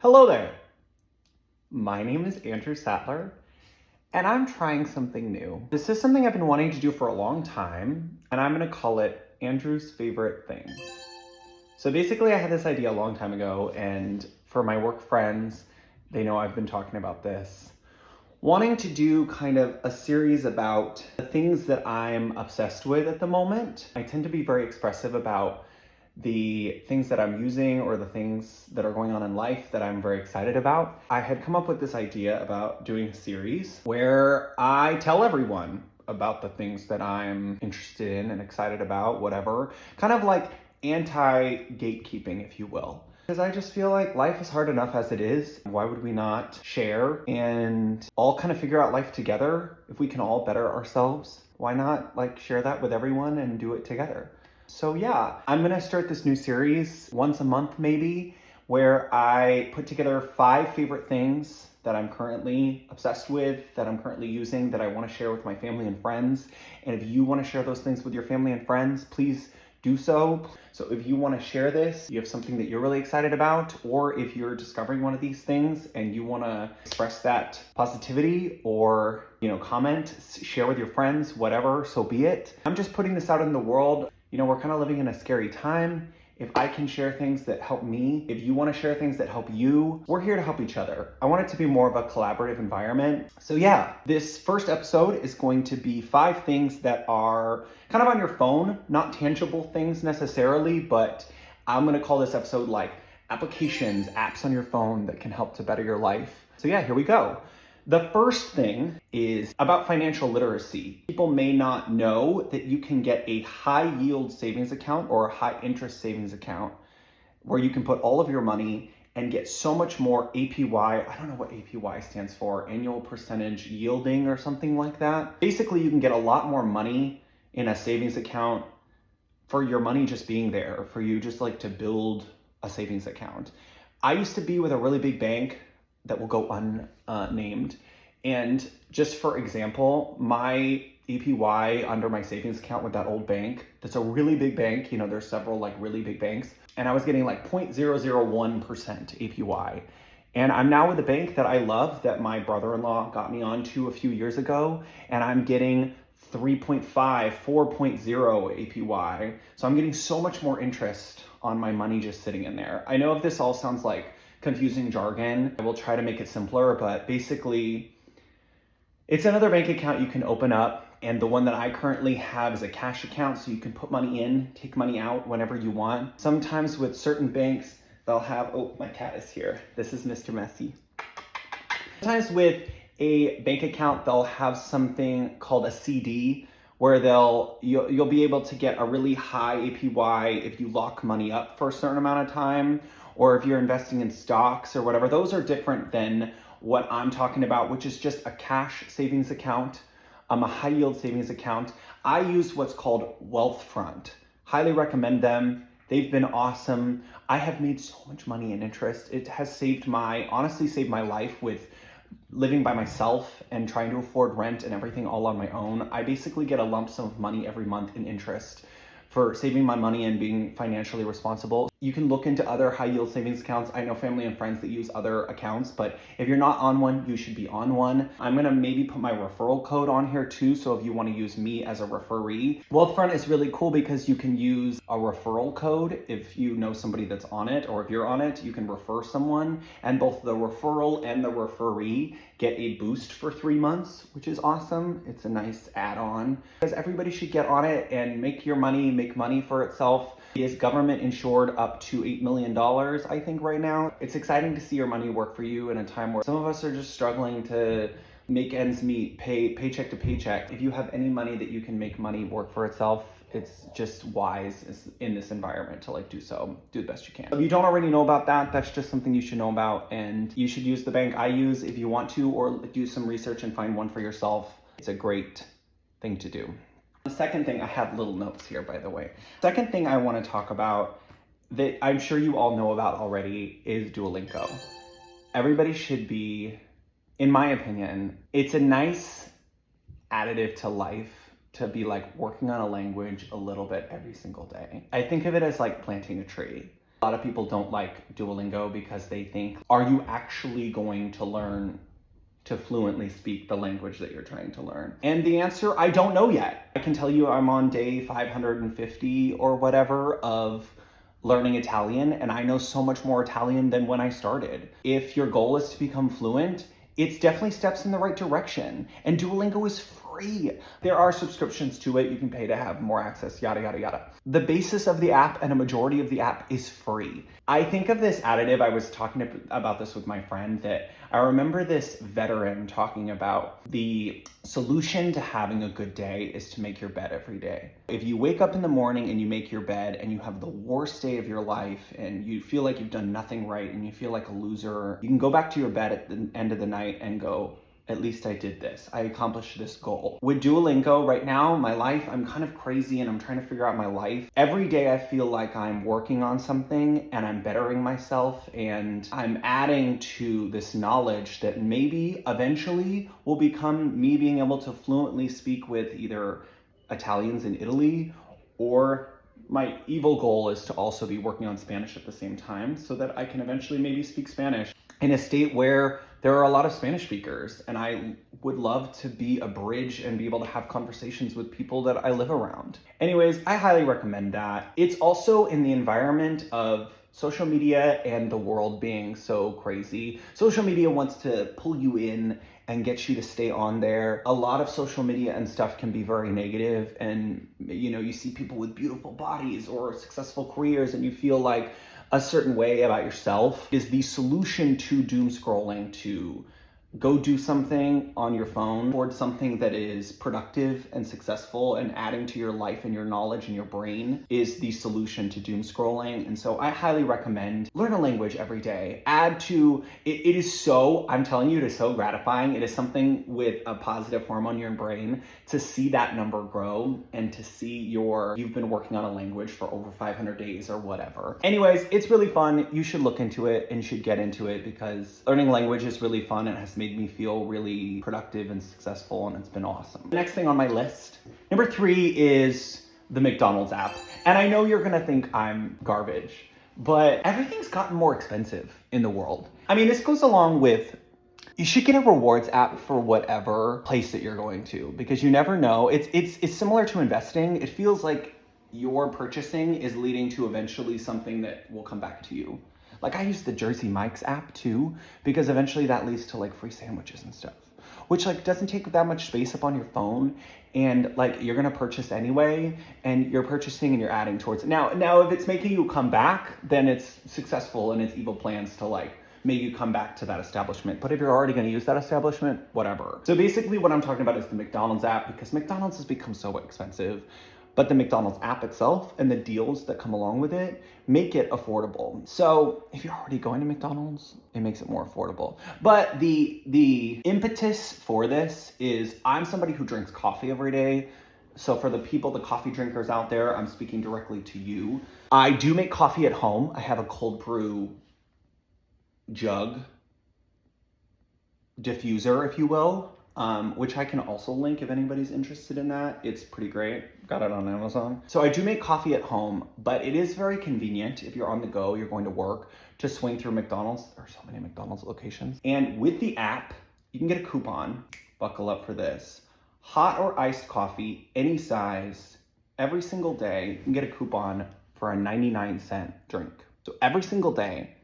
Hello there. My name is Andrew Sattler, and I'm trying something new. This is something I've been wanting to do for a long time, and I'm going to call it Andrew's Favorite Things. So basically, I had this idea a long time ago, and for my work friends, they know I've been talking about this. Wanting to do kind of a series about the things that I'm obsessed with at the moment. I tend to be very expressive about the things that I'm using or the things that are going on in life that I'm very excited about. I had come up with this idea about doing a series where I tell everyone about the things that I'm interested in and excited about, whatever. Kind of like anti-gatekeeping, if you will. Because I just feel like life is hard enough as it is. Why would we not share and all kind of figure out life together? If we can all better ourselves, why not share that with everyone and do it together? So yeah, I'm gonna start this new series once a month maybe, where I put together 5 favorite things that I'm currently obsessed with, that I'm currently using, that I wanna share with my family and friends. And if you wanna share those things with your family and friends, please do so. So if you wanna share this, you have something that you're really excited about, or if you're discovering one of these things and you wanna express that positivity or, comment, share with your friends, whatever, so be it. I'm just putting this out in the world. We're kind of living in a scary time. If I can share things that help me, if you want to share things that help you, we're here to help each other. I want it to be more of a collaborative environment. So yeah, this first episode is going to be 5 things that are kind of on your phone, not tangible things necessarily, but I'm going to call this episode like applications, apps on your phone that can help to better your life. So yeah, here we go. The first thing is about financial literacy. People may not know that you can get a high yield savings account or a high interest savings account where you can put all of your money and get so much more APY. I don't know what APY stands for, annual percentage yielding or something like that. Basically, you can get a lot more money in a savings account for your money just being there, for you just to build a savings account. I used to be with a really big bank that will go unnamed. And just for example, my APY under my savings account with that old bank, that's a really big bank, there's several really big banks, and I was getting 0.001% APY. And I'm now with a bank that I love that my brother-in-law got me onto a few years ago, and I'm getting 3.5, 4.0 APY. So I'm getting so much more interest on my money just sitting in there. I know if this all sounds like confusing jargon, I will try to make it simpler, but basically it's another bank account you can open up, and the one that I currently have is a cash account, so you can put money in, take money out whenever you want. Sometimes with certain banks, they'll have, oh, my cat is here. This is Mr. Messy. Sometimes with a bank account, they'll have something called a CD, where you'll be able to get a really high APY if you lock money up for a certain amount of time, or if you're investing in stocks or whatever. Those are different than what I'm talking about, which is just a cash savings account, a high yield savings account. I use what's called Wealthfront. Highly recommend them. They've been awesome. I have made so much money in interest. It has honestly saved my life with living by myself and trying to afford rent and everything all on my own. I basically get a lump sum of money every month in interest for saving my money and being financially responsible. You can look into other high yield savings accounts. I know family and friends that use other accounts, but if you're not on one, you should be on one. I'm gonna maybe put my referral code on here too, so if you wanna use me as a referee. Wealthfront is really cool because you can use a referral code if you know somebody that's on it, or if you're on it, you can refer someone, and both the referral and the referee get a boost for 3 months, which is awesome. It's a nice add-on, because everybody should get on it and make money for itself. It is government insured up to $8 million, I think right now. It's exciting to see your money work for you in a time where some of us are just struggling to make ends meet, paycheck to paycheck. If you have any money that you can make money work for itself, it's just wise in this environment to do so. Do the best you can. If you don't already know about that, that's just something you should know about, and you should use the bank I use if you want to, or do some research and find one for yourself. It's a great thing to do. The second thing, I have little notes here, by the way. Second thing I want to talk about that I'm sure you all know about already is Duolingo. Everybody should be, in my opinion, it's a nice additive to life to be working on a language a little bit every single day. I think of it as planting a tree. A lot of people don't like Duolingo because they think, are you actually going to learn to fluently speak the language that you're trying to learn? And the answer, I don't know yet. I can tell you I'm on day 550 or whatever of learning Italian, and I know so much more Italian than when I started. If your goal is to become fluent, it's definitely steps in the right direction. And Duolingo is free. There are subscriptions to it. You can pay to have more access, yada, yada, yada. The basis of the app and a majority of the app is free. I think of this additive, I was talking about this with my friend, that I remember this veteran talking about the solution to having a good day is to make your bed every day. If you wake up in the morning and you make your bed and you have the worst day of your life and you feel like you've done nothing right and you feel like a loser, you can go back to your bed at the end of the night and go, at least I did this. I accomplished this goal. With Duolingo right now, my life, I'm kind of crazy and I'm trying to figure out my life. Every day I feel like I'm working on something and I'm bettering myself and I'm adding to this knowledge that maybe eventually will become me being able to fluently speak with either Italians in Italy, or my evil goal is to also be working on Spanish at the same time so that I can eventually maybe speak Spanish in a state where there are a lot of Spanish speakers, and I would love to be a bridge and be able to have conversations with people that I live around. Anyways, I highly recommend that. It's also in the environment of social media and the world being so crazy. Social media wants to pull you in and get you to stay on there. A lot of social media and stuff can be very negative, and you see people with beautiful bodies or successful careers and you feel like a certain way about yourself. Is the solution to doom scrolling to go do something on your phone towards something that is productive and successful and adding to your life and your knowledge and your brain is the solution to doom scrolling. And so I highly recommend learn a language every day. Add to it. It is so, I'm telling you, it is so gratifying. It is something with a positive hormone in your brain to see that number grow and to see you've been working on a language for over 500 days or whatever. Anyways, it's really fun. You should look into it and you should get into it because learning language is really fun and has made me feel really productive and successful, and it's been awesome. The next thing on my list, number 3, is the McDonald's app. And I know you're gonna think I'm garbage, but everything's gotten more expensive in the world. I mean, this goes along with, you should get a rewards app for whatever place that you're going to, because you never know. It's similar to investing. It feels like your purchasing is leading to eventually something that will come back to you. Like, I use the Jersey Mike's app too, because eventually that leads to like free sandwiches and stuff, which like doesn't take that much space up on your phone, and like you're gonna purchase anyway, and you're purchasing and you're adding towards it. Now if it's making you come back, then it's successful and it's evil plans to like make you come back to that establishment. But if you're already gonna use that establishment, whatever. So basically what I'm talking about is the McDonald's app, because McDonald's has become so expensive. But the McDonald's app itself and the deals that come along with it make it affordable. So if you're already going to McDonald's, it makes it more affordable. But the impetus for this is, I'm somebody who drinks coffee every day. So for the coffee drinkers out there, I'm speaking directly to you. I do make coffee at home. I have a cold brew jug diffuser, if you will. Which I can also link if anybody's interested in that. It's pretty great. Got it on Amazon. So I do make coffee at home, but it is very convenient if you're on the go, you're going to work, to swing through McDonald's. There are so many McDonald's locations. And with the app, you can get a coupon. Buckle up for this. Hot or iced coffee, any size, every single day, you can get a coupon for a 99-cent drink. So every single day,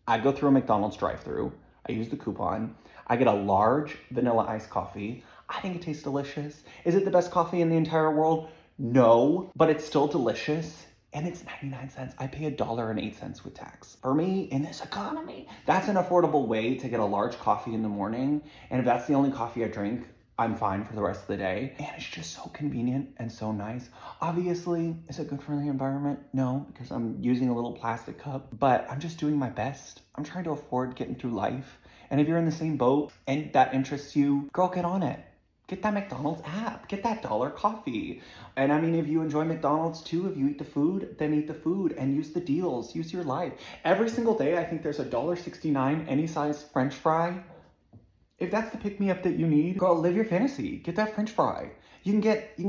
I go through a McDonald's drive-thru, I use the coupon, I get a large vanilla iced coffee. I think it tastes delicious. Is it the best coffee in the entire world? No, but it's still delicious. And it's 99 cents. I pay $1.08 with tax. For me, in this economy, that's an affordable way to get a large coffee in the morning. And if that's the only coffee I drink, I'm fine for the rest of the day. And it's just so convenient and so nice. Obviously, is it good for the environment? No, because I'm using a little plastic cup, but I'm just doing my best. I'm trying to afford getting through life. And if you're in the same boat and that interests you, girl, get on it. Get that McDonald's app. Get that dollar coffee. And I mean, if you enjoy McDonald's too, if you eat the food, then eat the food and use the deals. Use your life. Every single day, I think there's a $1.69 any size French fry. If that's the pick-me-up that you need, girl, live your fantasy. Get that French fry. You can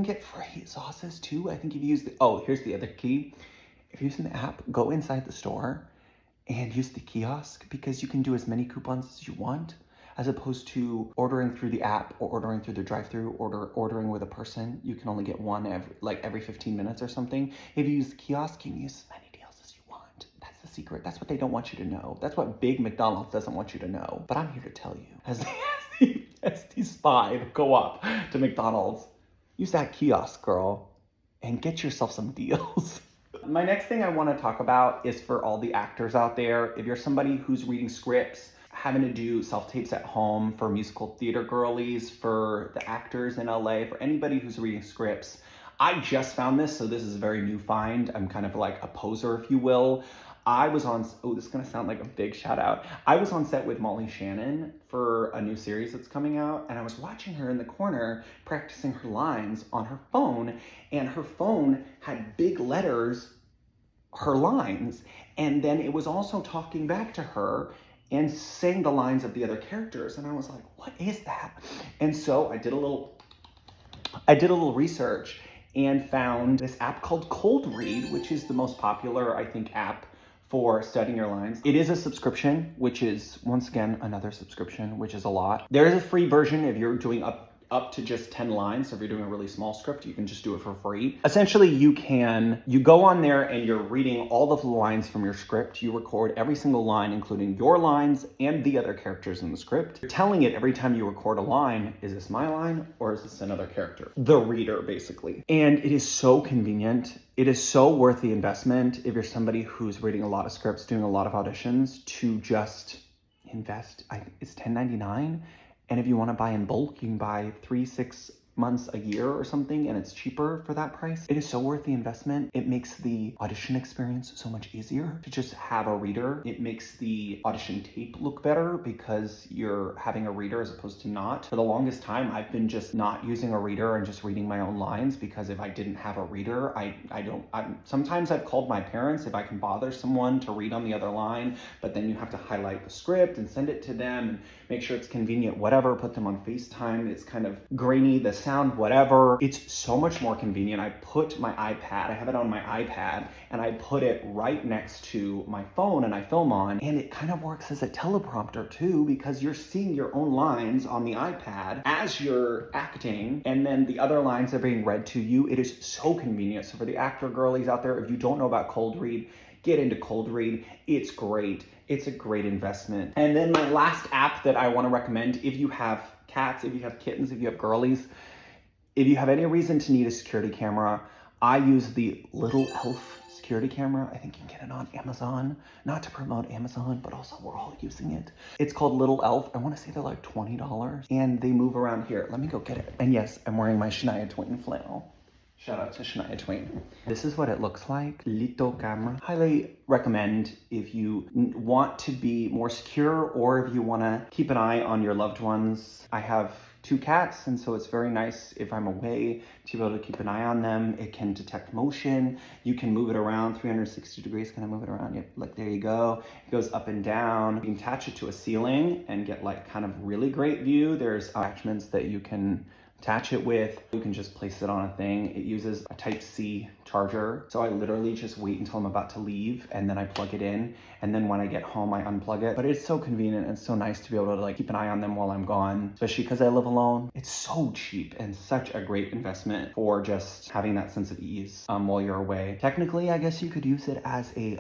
get free sauces too. I think if you use here's the other key. if you're using the app, go inside the store and use the kiosk, because you can do as many coupons as you want, as opposed to ordering through the app or ordering through the drive-through, ordering with a person. You can only get one every 15 minutes or something. If you use the kiosk, you can use as many deals as you want. That's the secret. That's what they don't want you to know. That's what big McDonald's doesn't want you to know. But I'm here to tell you, as the spy to go up to McDonald's, use that kiosk, girl, and get yourself some deals. My next thing I want to talk about is for all the actors out there. If you're somebody who's reading scripts, having to do self-tapes at home for musical theater girlies, for the actors in LA, for anybody who's reading scripts, I just found this, so this is a very new find. I'm kind of like a poser, if you will. I was on, oh, this is gonna sound like a big shout out. I was on set with Molly Shannon for a new series that's coming out, and I was watching her in the corner practicing her lines on her phone, and her phone had big letters, her lines, and then it was also talking back to her and saying the lines of the other characters. And I was like, what is that? And so I did a little research and found this app called Cold Read, which is the most popular, I think, app for studying your lines. It is a subscription, which is, once again, another subscription, which is a lot. There is a free version if you're doing up to just 10 lines. So if you're doing a really small script, you can just do it for free. Essentially, you go on there and you're reading all of the lines from your script. You record every single line, including your lines and the other characters in the script. You're telling it every time you record a line, is this my line or is this another character? The reader, basically. And it is so convenient. It is so worth the investment if you're somebody who's reading a lot of scripts, doing a lot of auditions, to just invest. It's $10.99. And if you want to buy in bulk, you can buy 3-6 months a year or something, and it's cheaper for that price. It is so worth the investment. It makes the audition experience so much easier to just have a reader. It makes the audition tape look better because you're having a reader as opposed to not. For the longest time, I've been just not using a reader and just reading my own lines, because if I didn't have a reader, sometimes I've called my parents if I can bother someone to read on the other line, but then you have to highlight the script and send it to them and make sure it's convenient, whatever, put them on FaceTime. It's kind of grainy, the sound, whatever. It's so much more convenient. I put my iPad, I have it on my iPad, and I put it right next to my phone and I film on, and it kind of works as a teleprompter too, because you're seeing your own lines on the iPad as you're acting, and then the other lines are being read to you. It is so convenient. So for the actor girlies out there, if you don't know about Cold Read, get into Cold Read. It's great. It's a great investment. And then my last app that I want to recommend, if you have cats, if you have kittens, if you have girlies, if you have any reason to need a security camera, I use the Little Elf security camera. I think you can get it on Amazon. Not to promote Amazon, but also we're all using it. It's called Little Elf. I want to say they're like $20, and they move around here. Let me go get it. And yes, I'm wearing my Shania Twain flannel. Shout out to Shania Twain. This is what it looks like. Little camera. Highly recommend if you want to be more secure, or if you want to keep an eye on your loved ones. I have 2 cats, and so it's very nice if I'm away to be able to keep an eye on them. It can detect motion. You can move it around 360 degrees. Can I move it around? Yep, like there you go. It goes up and down. You can attach it to a ceiling and get like kind of really great view. There's attachments that you can attach it with. You can just place it on a thing. It uses a Type-C charger. So I literally just wait until I'm about to leave, and then I plug it in. And then when I get home, I unplug it. But it's so convenient and so nice to be able to like keep an eye on them while I'm gone, especially because I live alone. It's so cheap and such a great investment for just having that sense of ease while you're away. Technically, I guess you could use it as a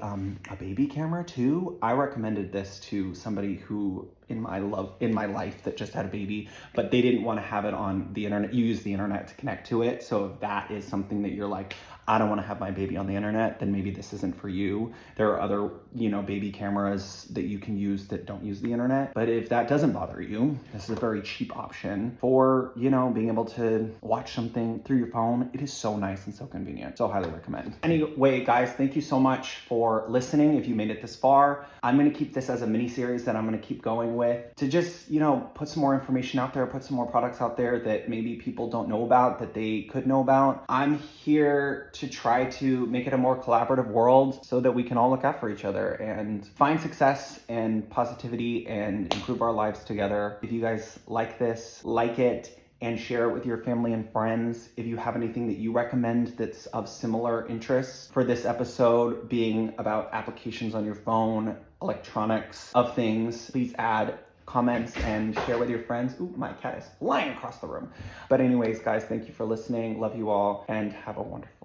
baby camera too. I recommended this to somebody who in my life that just had a baby, but they didn't want to have it on the internet. You use the internet to connect to it. So if that is something that you're like, I don't want to have my baby on the internet, then maybe this isn't for you. There are other, baby cameras that you can use that don't use the internet. But if that doesn't bother you, this is a very cheap option for, being able to watch something through your phone. It is so nice and so convenient. So highly recommend. Anyway, guys, thank you so much for listening. If you made it this far, I'm going to keep this as a mini series that I'm going to keep going with to just, put some more information out there, put some more products out there that maybe people don't know about, that they could know about. I'm here to try to make it a more collaborative world so that we can all look out for each other and find success and positivity and improve our lives together. If you guys like this, like it, and share it with your family and friends. If you have anything that you recommend that's of similar interest for this episode being about applications on your phone, electronics of things, please add comments and share with your friends. Ooh, my cat is flying across the room. But anyways, guys, thank you for listening. Love you all and have a wonderful